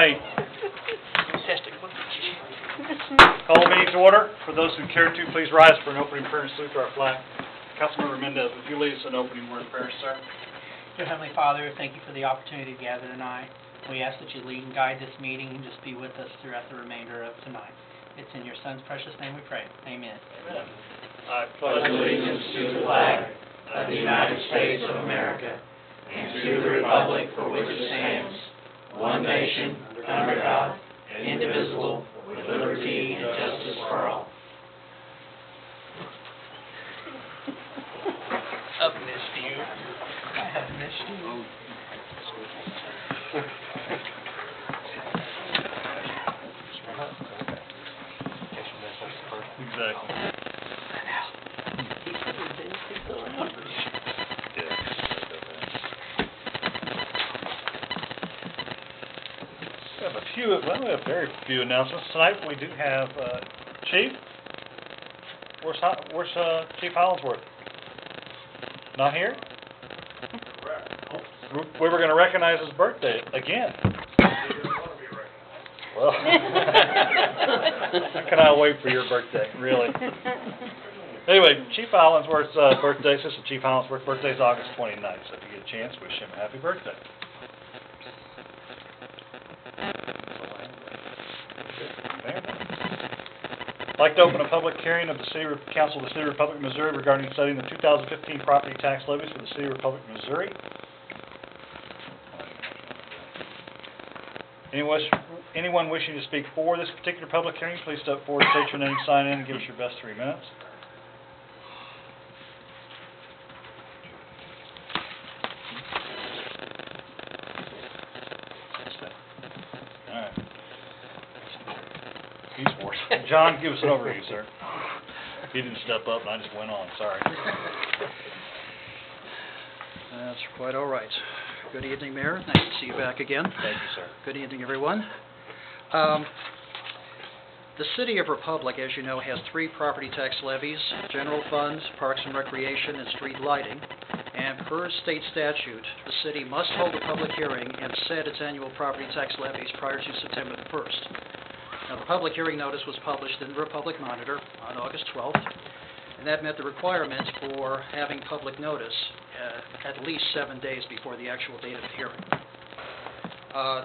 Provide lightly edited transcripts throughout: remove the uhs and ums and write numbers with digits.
right. Call the meeting to order. For those who care to, please rise for an opening prayer and salute to our flag. Councilmember Mendez, would you lead us in opening word of prayer, sir? Dear Heavenly Father, thank you for the opportunity to gather tonight. We ask that you lead and guide this meeting and just be with us throughout the remainder of tonight. It's in your Son's precious name we pray. Amen. Amen. I pledge allegiance to the flag of the United States of America and to the republic for which it stands, one nation, under God, indivisible, with liberty and justice for all. I've missed you. I have missed you. Exactly. We have very few announcements tonight. We do have Chief. Where's Chief Hollingsworth? Not here? We were going to recognize his birthday again. Well, how can I wait for your birthday, really? Anyway, Chief Hollingsworth's birthday, Assistant Chief Hollingsworth's birthday is August 29th, so if you get a chance, wish him a happy birthday. I'd like to open a public hearing of the City Council of the City of Republic, Missouri regarding setting the 2015 property tax levies for the City of Republic, Missouri. Anyone wishing to speak for this particular public hearing, please step forward, state your name, sign in, and give us your best 3 minutes. All right. He's worse. John, give us an overview, sir. He didn't step up, and I just went on. Sorry. That's quite all right. Good evening, Mayor. Nice to see you back again. Thank you, sir. Good evening, everyone. The City of Republic, as you know, has 3 property tax levies: general funds, parks and recreation, and street lighting. And per state statute, the city must hold a public hearing and set its annual property tax levies prior to September the 1st. Now, the public hearing notice was published in the Republic Monitor on August 12th, and that met the requirement for having public notice at least 7 days before the actual date of the hearing.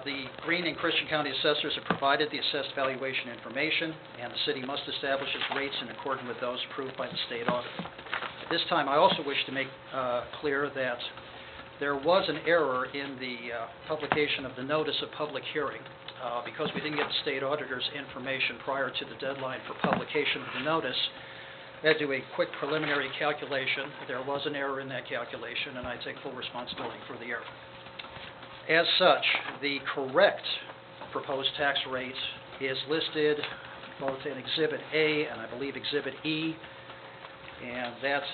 The Greene and Christian County assessors have provided the assessed valuation information, and the city must establish its rates in accordance with those approved by the state auditor. At this time, I also wish to make clear that there was an error in the publication of the notice of public hearing. Because we didn't get the state auditor's information prior to the deadline for publication of the notice, I had to do a quick preliminary calculation. There was an error in that calculation, and I take full responsibility for the error. As such, the correct proposed tax rate is listed both in Exhibit A and I believe Exhibit E, and that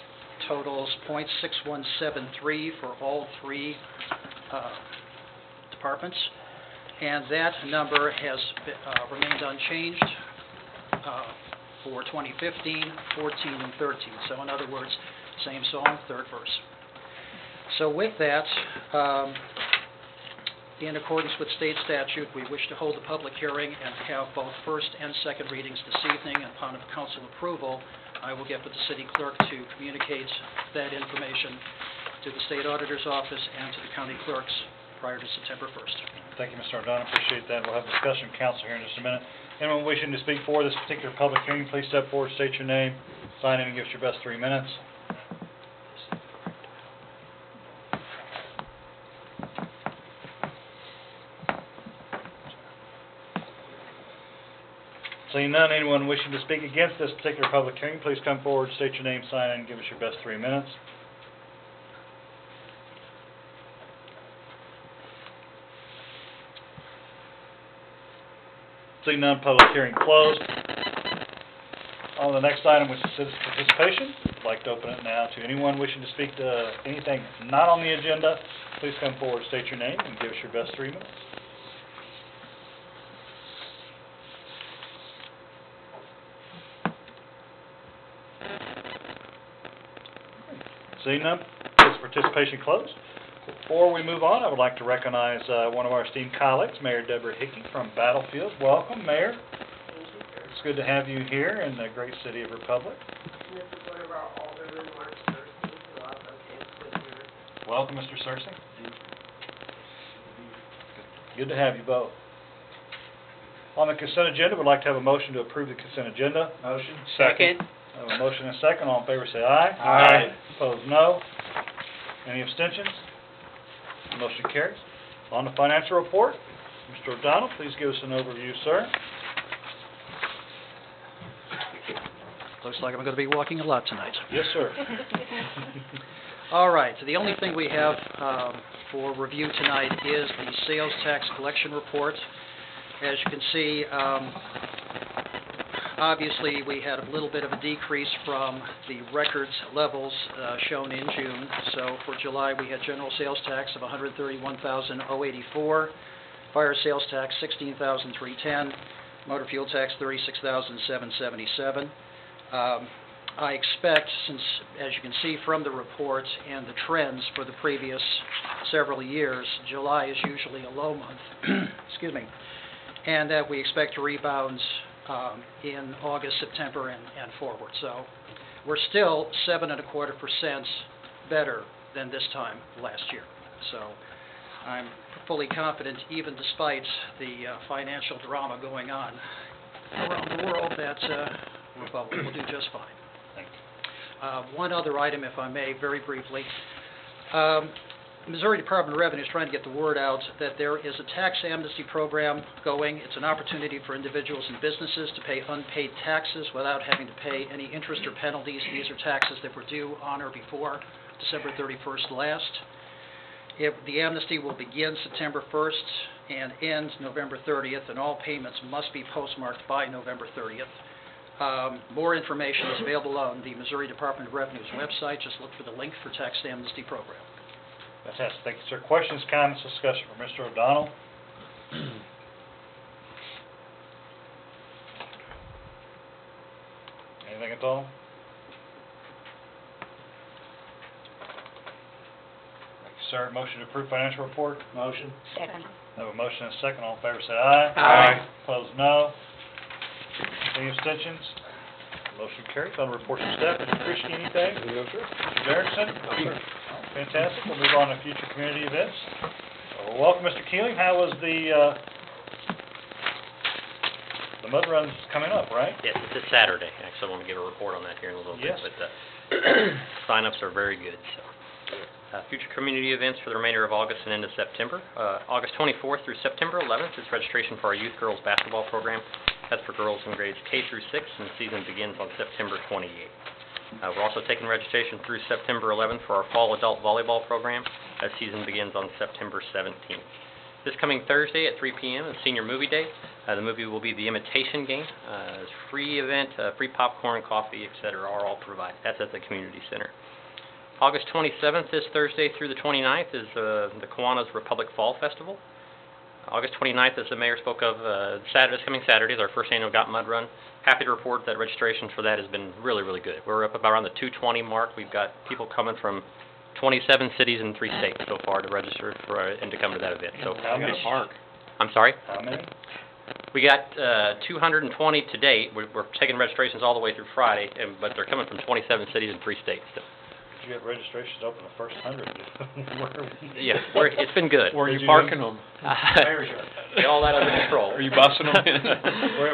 totals .6173 for all 3 departments, and that number has remained unchanged for 2015, 14, and 13. So in other words, same song, third verse. So with that, in accordance with state statute, we wish to hold a public hearing and have both first and second readings this evening. And upon council approval, I will get with the city clerk to communicate that information to the state auditor's office and to the county clerks prior to September 1st. Thank you, Mr. Ardon. Appreciate that. We'll have discussion with council here in just a minute. Anyone wishing to speak for this particular public hearing, please step forward, state your name, sign in, and give us your best 3 minutes. Seeing none, anyone wishing to speak against this particular public hearing, please come forward, state your name, sign in, and give us your best 3 minutes. Seeing none, public hearing closed. On the next item, which is citizen participation, I'd like to open it now to anyone wishing to speak to anything not on the agenda. Please come forward, state your name, and give us your best 3 minutes. Seeing none, is participation closed? Before we move on, I would like to recognize one of our esteemed colleagues, Mayor Deborah Hickey from Battlefield. Welcome, Mayor. It's good to have you here in the great city of Republic. And this is one of our aldermen, Mark Searcy, who also came to here. Welcome, Mr. Searcy. Good to have you both. On the consent agenda, we'd like to have a motion to approve the consent agenda. Motion. Second. I have a motion and a second. All in favor say aye. Aye. Opposed, no. Any abstentions? Motion carries. On the financial report, Mr. O'Donnell, please give us an overview, sir. Looks like I'm going to be walking a lot tonight. Yes, sir. All right, so the only thing we have for review tonight is the sales tax collection report. As you can see, obviously we had a little bit of a decrease from the records levels shown in June. So for July, we had general sales tax of $131,084, fire sales tax $16,310, motor fuel tax $36,777. I expect, since, as you can see from the report and the trends for the previous several years, July is usually a low month, excuse me, and that we expect rebounds in August, September, and forward. So we're still 7.25% better than this time last year. So I'm fully confident, even despite the financial drama going on around the world, that we'll do just fine. One other item, if I may, very briefly. Missouri Department of Revenue is trying to get the word out that there is a tax amnesty program going. It's an opportunity for individuals and businesses to pay unpaid taxes without having to pay any interest or penalties. These are taxes that were due on or before December 31st last. The amnesty will begin September 1st and end November 30th, and all payments must be postmarked by November 30th. More information is available on the Missouri Department of Revenue's website. Just look for the link for tax amnesty program. Fantastic. Thank you, sir. Questions, comments, discussion for Mr. O'Donnell? Anything at all? Thank you, sir. Motion to approve financial report? Motion. Second. I have a motion and a second. All in favor say aye. Aye. Opposed, no. Any abstentions? Motion carries. On reports of staff, Mr. Christie, anything? No, sir. Mr. Derrickson? Fantastic. We'll move on to future community events. Welcome, Mr. Keeling. How was the mud run's coming up, right? Yes, it's this Saturday. Actually, I want to give a report on that here in a little Yes. bit. But sign-ups are very good. So, future community events for the remainder of August and into September. August 24th through September 11th is registration for our youth girls basketball program. That's for girls in grades K through 6, and the season begins on September 28th. We're also taking registration through September 11th for our fall adult volleyball program. That season begins on September 17th. This coming Thursday at 3 p.m. is Senior Movie Day. The movie will be The Imitation Game. It's a free event, free popcorn, coffee, etc. are all provided. That's at the community center. August 27th, this Thursday through the 29th, is the Kiwanis Republic Fall Festival. August 29th, as the mayor spoke of, this coming Saturday is our first annual Got Mud Run. Happy to report that registration for that has been really, really good. We're up about around the 220 mark. We've got people coming from 27 cities and 3 states so far to register for and to come to that event. So How many? I'm sorry? How many? We got 220 to date. We're taking registrations all the way through Friday, but they're coming from 27 cities and 3 states. So. Did you get registrations open the first 100? Yeah, it's been good. Where are Did you you parking them? Get all that under control. Are you busing them in?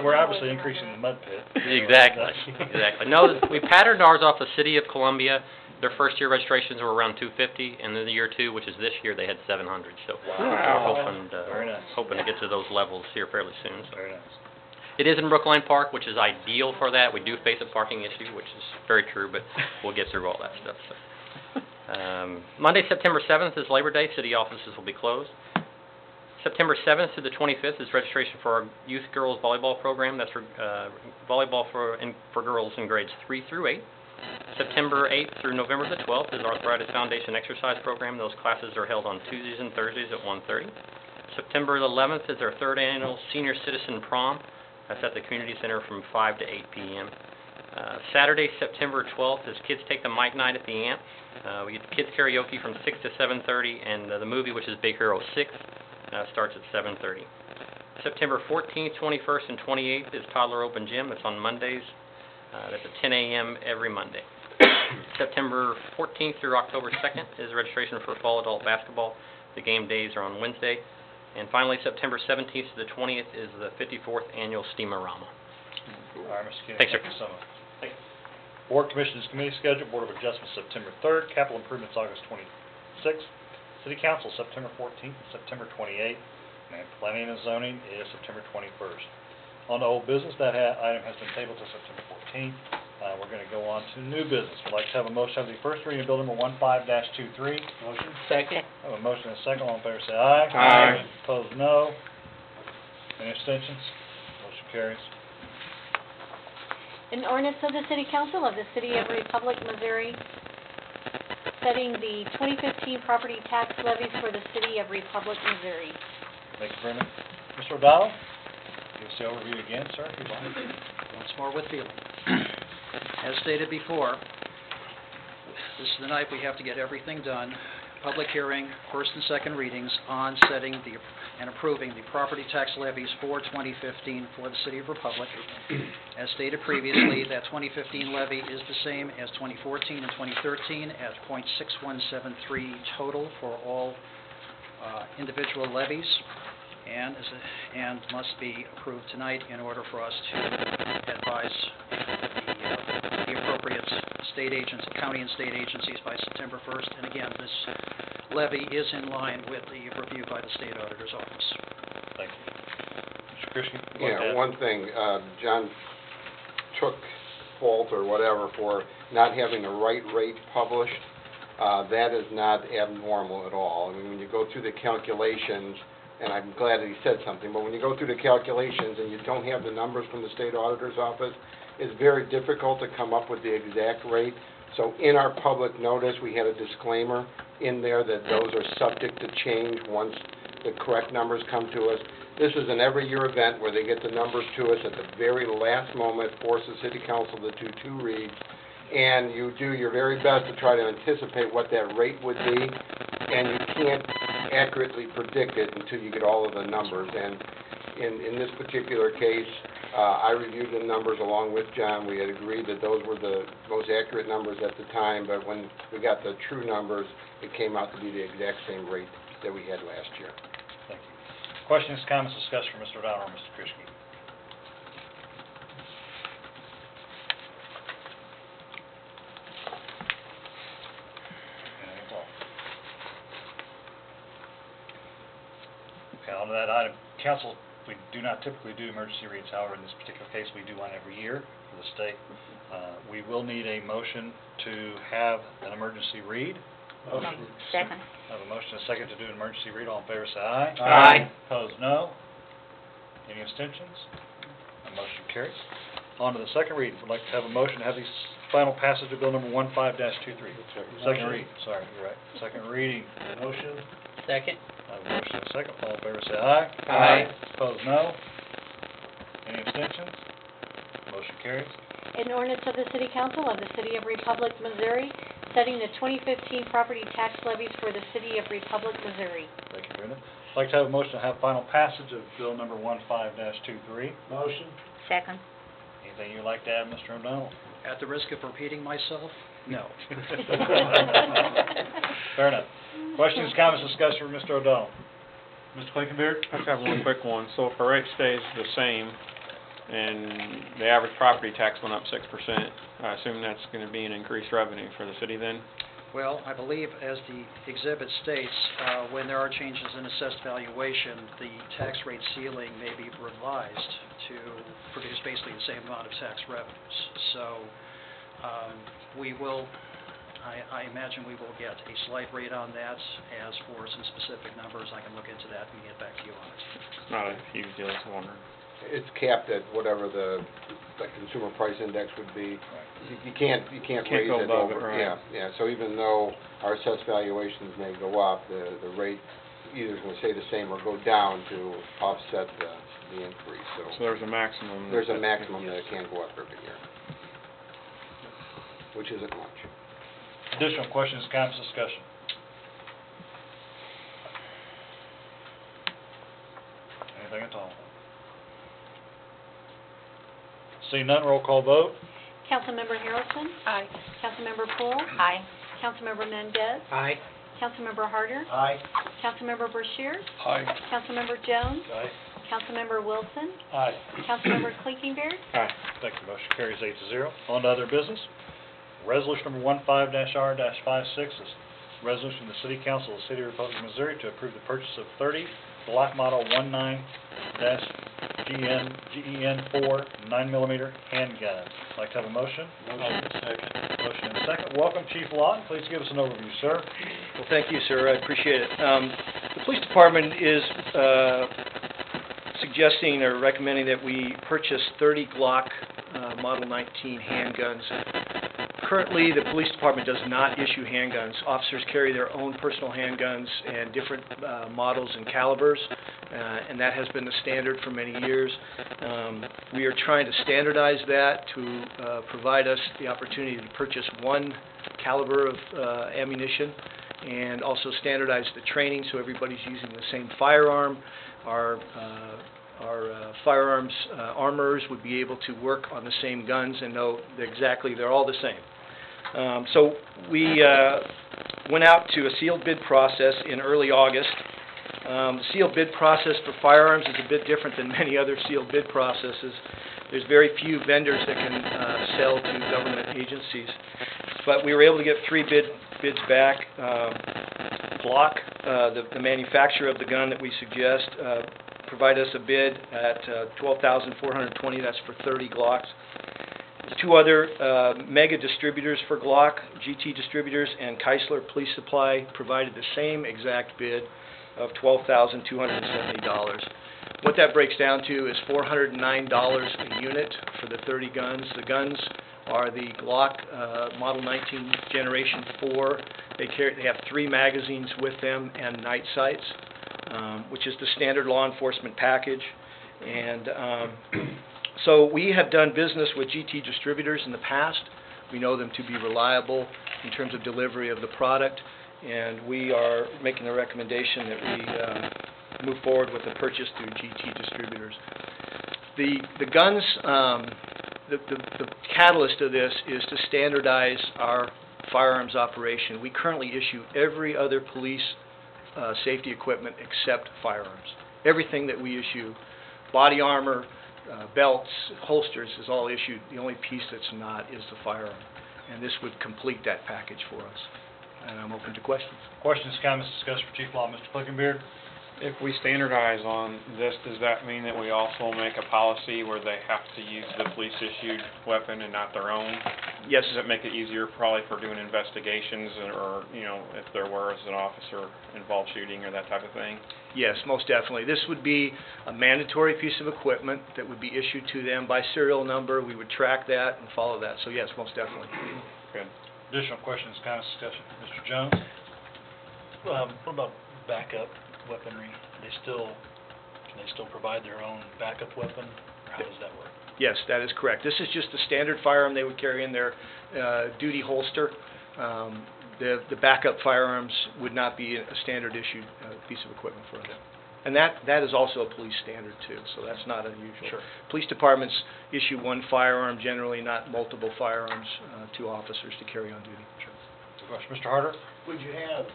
We're obviously increasing the mud pit. Exactly, exactly. No, we patterned ours off the City of Columbia. Their first year registrations were around 250, and then the year 2, which is this year, they had 700. So Wow. we're Very nice. hoping to get to those levels here fairly soon. So. Very nice. It is in Brookline Park, which is ideal for that. We do face a parking issue, which is very true, but we'll get through all that stuff. So. Monday, September 7th is Labor Day. City offices will be closed. September 7th to the 25th is registration for our youth girls volleyball program. That's for volleyball for girls in grades 3 through 8. September 8th through November the 12th is Arthritis Foundation exercise program. Those classes are held on Tuesdays and Thursdays at 1:30. September 11th is our 3rd annual Senior Citizen Prom. That's at the Community Center from 5 to 8 p.m. Saturday, September 12th is Kids Take the Mic Night at the Amp. We get kids karaoke from 6 to 7:30, and the movie, which is Big Hero 6, starts at 7:30. September 14th, 21st, and 28th is Toddler Open Gym. That's on Mondays. That's at 10 a.m. every Monday. September 14th through October 2nd is registration for fall adult basketball. The game days are on Wednesday. And finally, September 17th to the 20th is the 54th annual Steamer-Rama. All right, Mr. Kennedy. Thanks, sir. Thank you so much. Board Commissioners Committee schedule, Board of Adjustments September 3rd, Capital Improvements August 26th, City Council September 14th and September 28th, and Planning and Zoning is September 21st. On to old business, that item has been tabled to September 14th. We're going to go on to new business. We'd like to have a motion to have the first reading of Bill number 15-23. Motion? Second. I have a motion and a second. All in favor say aye. Aye. Opposed, no. Any abstentions? Motion carries. An ordinance of the City Council of the City of Republic, Missouri, setting the 2015 property tax levies for the City of Republic, Missouri. Thank you, Brenda. Mr. O'Donnell, give us the overview again, sir, if you'd like. Once more with feeling. As stated before, this is the night we have to get everything done. Public hearing, first and second readings on setting and approving the property tax levies for 2015 for the City of Republic. As stated previously, that 2015 levy is the same as 2014 and 2013 at .6173 total for all individual levies, and must be approved tonight in order for us to advise the appropriate state agents, county and state agencies by September 1st. And again, this levy is in line with the review by the State Auditor's Office. Thank you. Mr. Krischke? Yeah, one thing, John took fault or whatever for not having the right rate published. That is not abnormal at all. I mean, when you go through the calculations, and I'm glad that he said something, but when you go through the calculations and you don't have the numbers from the State Auditor's Office, it's very difficult to come up with the exact rate. So in our public notice, we had a disclaimer in there that those are subject to change once the correct numbers come to us. This is an every-year event where they get the numbers to us at the very last moment, force the City Council to do two reads, and you do your very best to try to anticipate what that rate would be, and you can't accurately predict it until you get all of the numbers. And in this particular case, I reviewed the numbers along with John. We had agreed that those were the most accurate numbers at the time, but when we got the true numbers, it came out to be the exact same rate that we had last year. Thank you. Questions, comments, discussion from Mr. O'Donnell or Mr. Krischke? Anything at all? Okay, on to that item. Council, we do not typically do emergency reads. However, in this particular case, we do one every year for the state. We will need a motion to have an emergency read. Motion. Second. I have a motion and a second to do an emergency read. All in favor say aye. Aye. Opposed, no. Any abstentions? The motion carries. On to the second reading. We'd like to have a motion to have the final passage of Bill number 15-23. Second reading, sorry, you're right. Second reading. Motion. Second. I have a motion and a second. All in favor say aye. Aye. Opposed, no. Any abstentions? Motion carries. An ordinance of the City Council of the City of Republic, Missouri, setting the 2015 property tax levies for the City of Republic, Missouri. Thank you, Brenda. I'd like to have a motion to have final passage of Bill number 15-23. Motion. Second. Anything you'd like to add, Mr. O'Donnell? At the risk of repeating myself, no. Fair enough. Questions, comments, discussion for Mr. O'Donnell? Mr. Clinkenbeard? I just have one quick one. So if our rate stays the same and the average property tax went up 6%, I assume that's going to be an increased revenue for the city then? Well, I believe, as the exhibit states, when there are changes in assessed valuation, the tax rate ceiling may be revised to produce basically the same amount of tax revenues. So we will, I imagine we will get a slight rate on that. As for some specific numbers, I can look into that and get back to you on it. It's not a huge deal, I was wondering. It's capped at whatever the consumer price index would be. You can't raise go it above over. it, right. Yeah. So even though our assessed valuations may go up, the rate either is going to stay the same or go down to offset the increase. So there's a maximum. There's a maximum that it can go up every year. which isn't much. Additional questions, comments, discussion? Anything at all? Seeing none, roll call vote. Councilmember Harrelson? Aye. Councilmember Poole? Aye. Councilmember Mendez? Aye. Councilmember Harder? Aye. Councilmember Brashears? Aye. Councilmember Jones? Aye. Councilmember Wilson? Aye. Councilmember Clinkenbeard? Aye. Thank you, motion carries 8-0. On to other business. Resolution number 15-R-56 is resolution of the City Council of the City of Republic, Missouri to approve the purchase of 30 Glock Model 19-GEN-4 9mm handguns. Like to have a motion? Motion and second. Welcome, Chief Lawton. Please give us an overview, sir. Well, thank you, sir. I appreciate it. The police department is suggesting or recommending that we purchase 30 Glock Model 19 handguns. Currently, the police department does not issue handguns. Officers carry their own personal handguns and different models and calibers, and that has been the standard for many years. We are trying to standardize that to provide us the opportunity to purchase one caliber of ammunition, and also standardize the training so everybody's using the same firearm. Our firearms armorers would be able to work on the same guns and know that exactly they're all the same. So we went out to a sealed bid process in early August. The sealed bid process for firearms is a bit different than many other sealed bid processes. There's very few vendors that can sell to government agencies. But we were able to get 3 bids back. Glock, the manufacturer of the gun that we suggest, provided us a bid at $12,420. That's for 30 Glocks. 2 other mega distributors for Glock, GT Distributors and Keisler Police Supply, provided the same exact bid of $12,270. What that breaks down to is $409 a unit for the 30 guns. The guns are the Glock Model 19 Generation 4. They have 3 magazines with them and night sights, which is the standard law enforcement package. And so we have done business with GT Distributors in the past. We know them to be reliable in terms of delivery of the product, and we are making the recommendation that we move forward with the purchase through GT Distributors. The guns, the catalyst of this is to standardize our firearms operation. We currently issue every other police safety equipment except firearms. Everything that we issue, body armor, belts, holsters, is all issued. The only piece that's not is the firearm. And this would complete that package for us. And I'm open to questions. Questions, comments, discussion for Chief Law, Mr. Clickenbeard? If we standardize on this, does that mean that we also make a policy where they have to use the police-issued weapon and not their own? Yes. Does it make it easier probably for doing investigations or, you know, if there was an officer involved shooting or that type of thing? Yes, most definitely. This would be a mandatory piece of equipment that would be issued to them by serial number. We would track that and follow that. So yes, most definitely. Good. Additional questions, comments, discussion. Mr. Jones? What about backup weaponry? Can they still provide their own backup weapon, or how does that work? Yes, that is correct. This is just the standard firearm they would carry in their duty holster. The backup firearms would not be a standard issued piece of equipment for us. And that is also a police standard too, so that's not unusual. Sure. Police departments issue one firearm, generally not multiple firearms to officers to carry on duty. Sure. Question, Mr. Harder? Would you have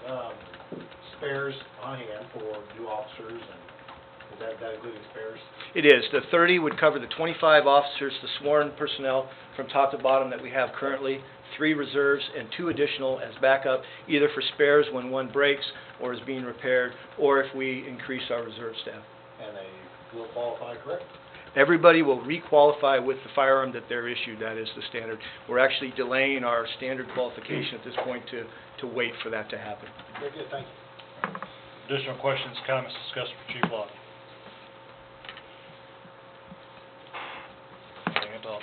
spares on hand for new officers, and is that including spares? It is. The 30 would cover the 25 officers, the sworn personnel from top to bottom that we have currently, 3 reserves and 2 additional as backup, either for spares when one breaks or is being repaired, or if we increase our reserve staff. And they will qualify, correct? Everybody will requalify with the firearm that they're issued. That is the standard. We're actually delaying our standard qualification at this point to wait for that to happen. Very good, thank you. Additional questions, comments, discussion for Chief Law? Anything at all?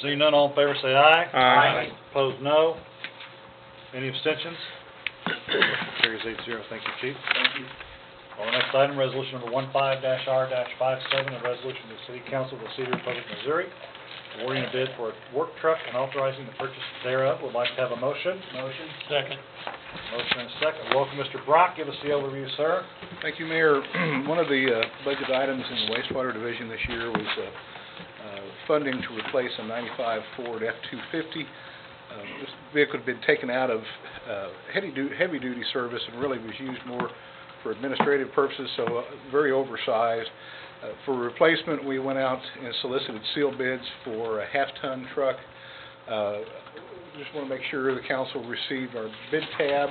Seeing none, all in favor say aye. Aye. Opposed, no. Any abstentions? Motion carries 8-0. Thank you, Chief. Thank you. On the next item, resolution number 15-R-57, a resolution of the City Council of the City of Republic, Missouri, awarding a bid for a work truck and authorizing the purchase thereof. Would like to have a motion. Motion. Second. Motion and a second. Welcome, Mr. Brock. Give us the overview, sir. Thank you, Mayor. One of the budget items in the wastewater division this year was funding to replace a 95 Ford F-250. This vehicle had been taken out of heavy-duty service and really was used more for administrative purposes, so very oversized. For replacement, we went out and solicited sealed bids for a half-ton truck. Just want to make sure the council received our bid tab.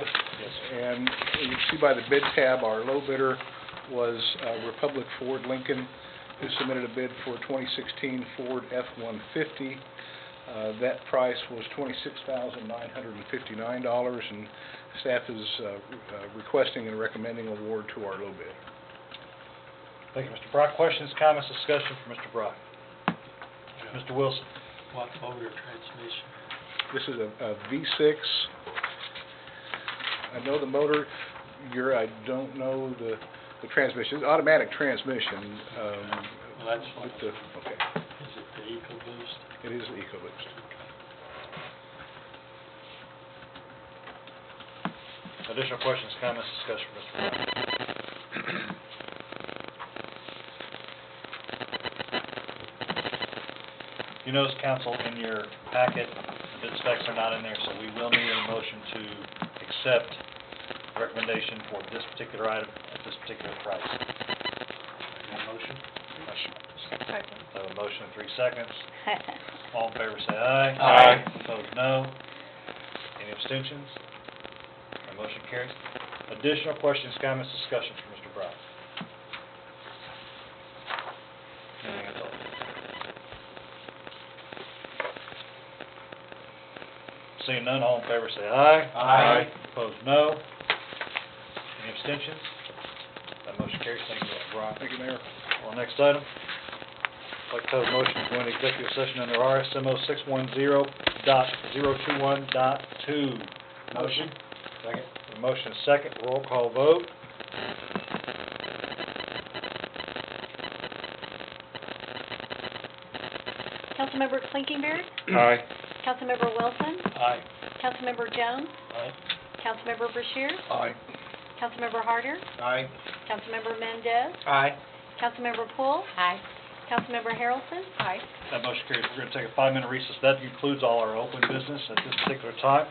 And you can see by the bid tab, our low bidder was Republic Ford Lincoln, who submitted a bid for a 2016 Ford F-150. That price was $26,959, and staff is requesting and recommending award to our low bid. Thank you, Mr. Brock. Questions, comments, discussion for Mr. Brock? Mr. Wilson? What motor transmission? This is a V6. I know the motor. I don't know the transmission. It's automatic transmission. Well, that's what. Okay. Is it the EcoBoost? It is the EcoBoost. Additional questions, comments, discussion for Mr. Brock? You notice, council, in your packet, the bid specs are not in there, so we will need a motion to accept the recommendation for this particular item at this particular price. Motion? Second. So a motion in 3 seconds. All in favor say aye. Aye. Opposed, no. Any abstentions? The motion carries. Additional questions, comments, discussions for Mr. Brown? Anything at all? Seeing none, all in favor say aye. Aye. Opposed, no. Any abstentions? That motion carries. Thank you, Mr. Brown. Thank you, Mayor. On next item, I'd like to have a motion to go into executive session under RSMO 610.021.2. Motion? Second. A motion is second. Roll call vote. Councilmember Clinkenbeard, Aye. Councilmember Wilson, Aye. Councilmember Jones, Aye. Councilmember Brashear, Aye. Councilmember Harder, Aye. Councilmember Mendez, Aye. Councilmember Poole. Aye. Councilmember Harrelson. Aye. That motion carries. We're going to take a 5-minute recess. That concludes all our open business at this particular time.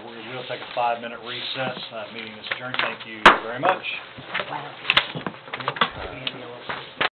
We will take a 5-minute recess. Meeting is adjourned. Thank you very much.